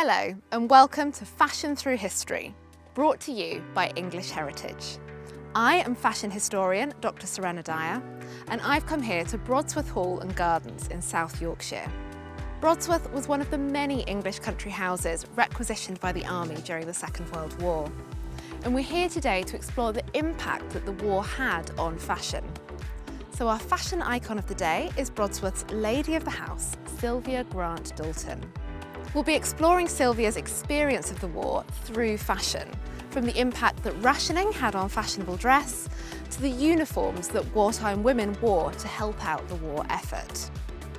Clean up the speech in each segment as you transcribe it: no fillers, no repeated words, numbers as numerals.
Hello and welcome to Fashion Through History, brought to you by English Heritage. I am fashion historian Dr. Serena Dyer, and I've come here to Brodsworth Hall and Gardens in South Yorkshire. Brodsworth was one of the many English country houses requisitioned by the army during the Second World War. And we're here today to explore the impact that the war had on fashion. So our fashion icon of the day is Brodsworth's Lady of the House, Sylvia Grant-Dalton. We'll be exploring Sylvia's experience of the war through fashion, from the impact that rationing had on fashionable dress, to the uniforms that wartime women wore to help out the war effort.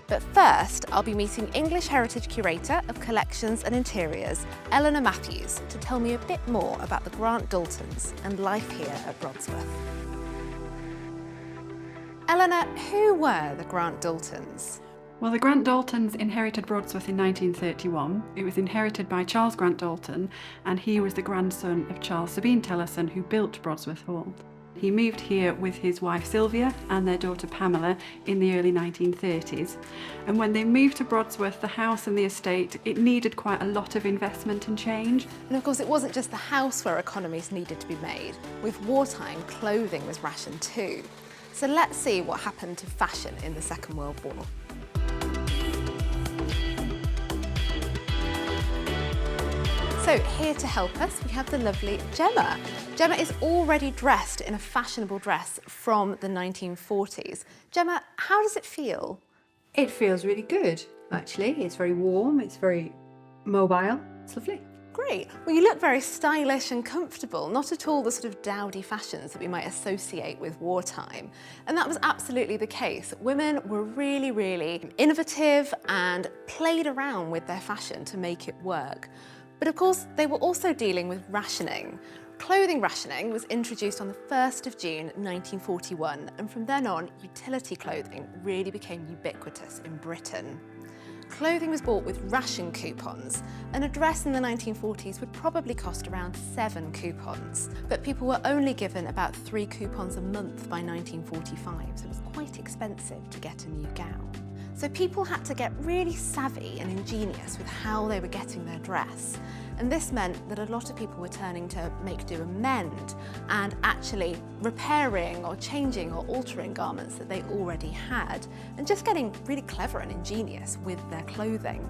But first, I'll be meeting English Heritage Curator of Collections and Interiors, Eleanor Matthews, to tell me a bit more about the Grant-Daltons and life here at Brodsworth. Eleanor, who were the Grant-Daltons? Well, the Grant-Daltons inherited Brodsworth in 1931. It was inherited by Charles Grant-Dalton, and he was the grandson of Charles Sabine Tellison, who built Brodsworth Hall. He moved here with his wife Sylvia and their daughter Pamela in the early 1930s. And when they moved to Brodsworth, the house and the estate, it needed quite a lot of investment and change. And of course, it wasn't just the house where economies needed to be made. With wartime, clothing was rationed too. So let's see what happened to fashion in the Second World War. So here to help us, we have the lovely Gemma. Gemma is already dressed in a fashionable dress from the 1940s. Gemma, how does it feel? It feels really good, actually. It's very warm, it's very mobile, it's lovely. Great. Well, you look very stylish and comfortable, not at all the sort of dowdy fashions that we might associate with wartime. And that was absolutely the case. Women were really innovative and played around with their fashion to make it work. But of course, they were also dealing with rationing. Clothing rationing was introduced on the 1st of June 1941, and from then on, utility clothing really became ubiquitous in Britain. Clothing was bought with ration coupons, and a dress in the 1940s would probably cost around 7 coupons. But people were only given about 3 coupons a month by 1945, so it was quite expensive to get a new gown. So people had to get really savvy and ingenious with how they were getting their dress. And this meant that a lot of people were turning to make do and mend and actually repairing or changing or altering garments that they already had and just getting really clever and ingenious with their clothing.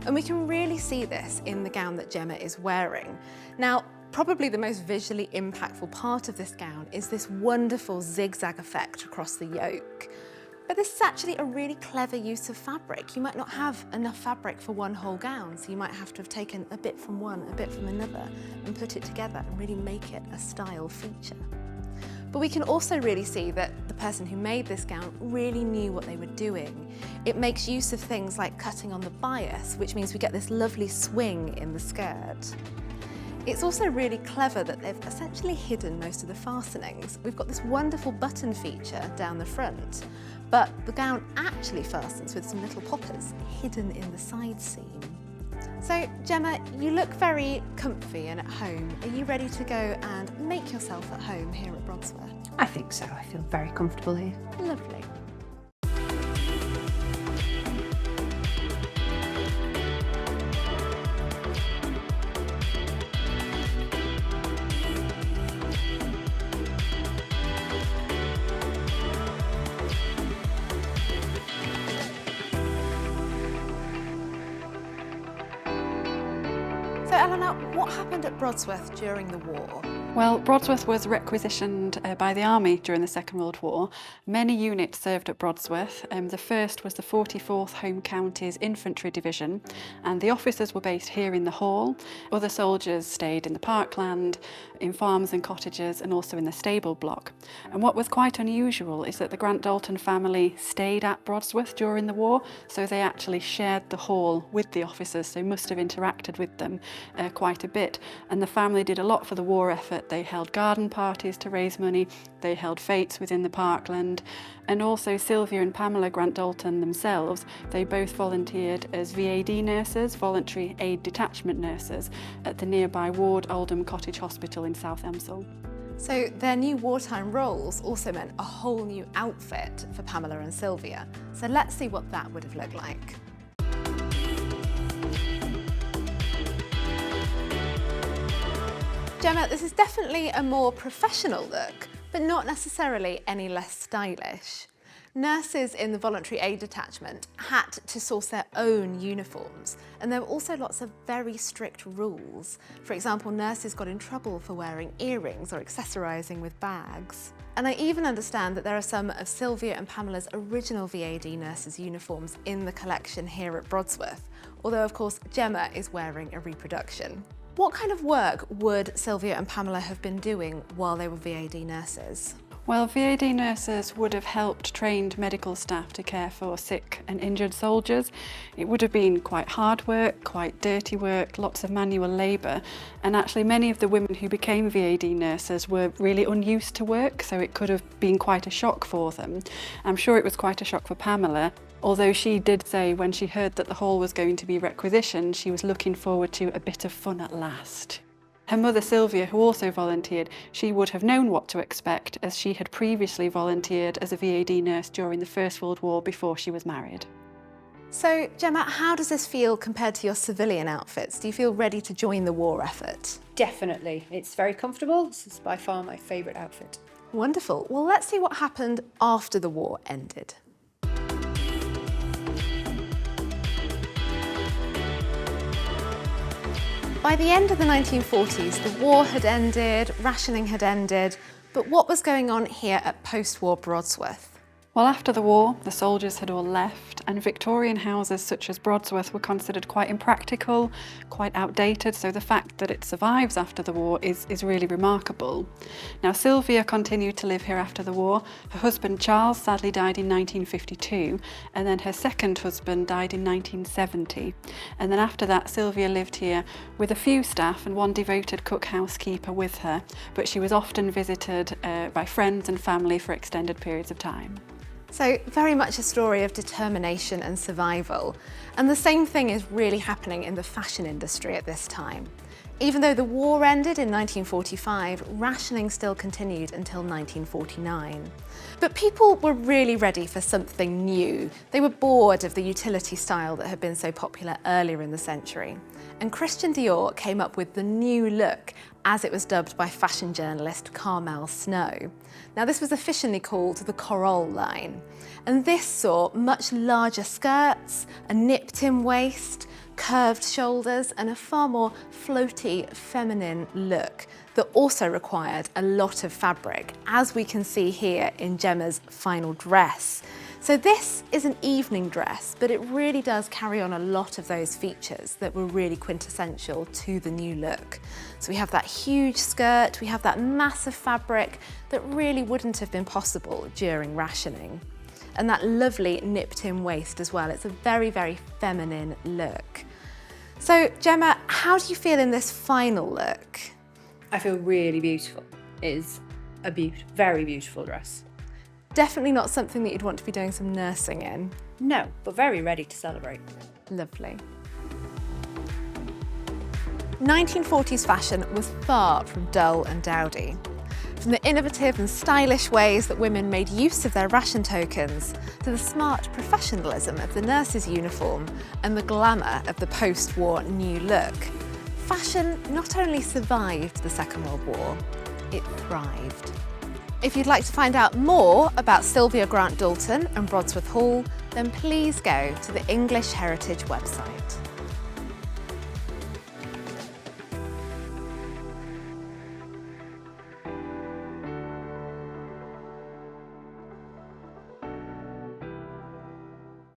And we can really see this in the gown that Gemma is wearing. Now, probably the most visually impactful part of this gown is this wonderful zigzag effect across the yoke. But this is actually a really clever use of fabric. You might not have enough fabric for one whole gown, so you might have to have taken a bit from one, a bit from another, and put it together and really make it a style feature. But we can also really see that the person who made this gown really knew what they were doing. It makes use of things like cutting on the bias, which means we get this lovely swing in the skirt. It's also really clever that they've essentially hidden most of the fastenings. We've got this wonderful button feature down the front, but the gown actually fastens with some little poppers hidden in the side seam. So Gemma, you look very comfy and at home. Are you ready to go and make yourself at home here at Brodsworth? I think so, I feel very comfortable here. Lovely. So Eleanor, what happened at Brodsworth during the war? Well, Brodsworth was requisitioned by the army during the Second World War. Many units served at Brodsworth. The first was the 44th Home Counties Infantry Division, and the officers were based here in the hall. Other soldiers stayed in the parkland, in farms and cottages, and also in the stable block. And what was quite unusual is that the Grant-Dalton family stayed at Brodsworth during the war, so they actually shared the hall with the officers, so must have interacted with them quite a bit. And the family did a lot for the war effort. They held garden parties to raise money, they held fetes within the parkland, and also Sylvia and Pamela Grant-Dalton themselves, they both volunteered as VAD nurses, voluntary aid detachment nurses, at the nearby Ward Oldham Cottage Hospital in South Emsall. So their new wartime roles also meant a whole new outfit for Pamela and Sylvia. So let's see what that would have looked like. Gemma, this is definitely a more professional look, but not necessarily any less stylish. Nurses in the voluntary aid detachment had to source their own uniforms, and there were also lots of very strict rules. For example, nurses got in trouble for wearing earrings or accessorising with bags. And I even understand that there are some of Sylvia and Pamela's original VAD nurses' uniforms in the collection here at Brodsworth, although of course Gemma is wearing a reproduction. What kind of work would Sylvia and Pamela have been doing while they were VAD nurses? Well, VAD nurses would have helped trained medical staff to care for sick and injured soldiers. It would have been quite hard work, quite dirty work, lots of manual labour, and actually many of the women who became VAD nurses were really unused to work, so it could have been quite a shock for them. I'm sure it was quite a shock for Pamela, although she did say when she heard that the hall was going to be requisitioned, she was looking forward to a bit of fun at last. Her mother Sylvia, who also volunteered, she would have known what to expect as she had previously volunteered as a VAD nurse during the First World War before she was married. So, Gemma, how does this feel compared to your civilian outfits? Do you feel ready to join the war effort? Definitely. It's very comfortable. This is by far my favourite outfit. Wonderful. Well, let's see what happened after the war ended. By the end of the 1940s, the war had ended, rationing had ended, but what was going on here at post-war Brodsworth? Well, after the war, the soldiers had all left, and Victorian houses such as Brodsworth were considered quite impractical, quite outdated, so the fact that it survives after the war is really remarkable. Now, Sylvia continued to live here after the war. Her husband Charles sadly died in 1952, and then her second husband died in 1970. And then after that, Sylvia lived here with a few staff and one devoted cook housekeeper with her, but she was often visited by friends and family for extended periods of time. So very much a story of determination and survival. And the same thing is really happening in the fashion industry at this time. Even though the war ended in 1945, rationing still continued until 1949. But people were really ready for something new. They were bored of the utility style that had been so popular earlier in the century. And Christian Dior came up with the new look, as it was dubbed by fashion journalist Carmel Snow. Now, this was officially called the Corole line. And this saw much larger skirts, a nipped-in waist, curved shoulders, and a far more floaty, feminine look that also required a lot of fabric, as we can see here in Gemma's final dress. So this is an evening dress, but it really does carry on a lot of those features that were really quintessential to the new look. So we have that huge skirt, we have that massive fabric that really wouldn't have been possible during rationing. And that lovely nipped-in waist as well. It's a very, very feminine look. So Gemma, how do you feel in this final look? I feel really beautiful. It is a very beautiful dress. Definitely not something that you'd want to be doing some nursing in. No, but very ready to celebrate. Lovely. 1940s fashion was far from dull and dowdy. From the innovative and stylish ways that women made use of their ration tokens, to the smart professionalism of the nurse's uniform and the glamour of the post-war new look, fashion not only survived the Second World War, it thrived. If you'd like to find out more about Sylvia Grant-Dalton and Brodsworth Hall, then please go to the English Heritage website.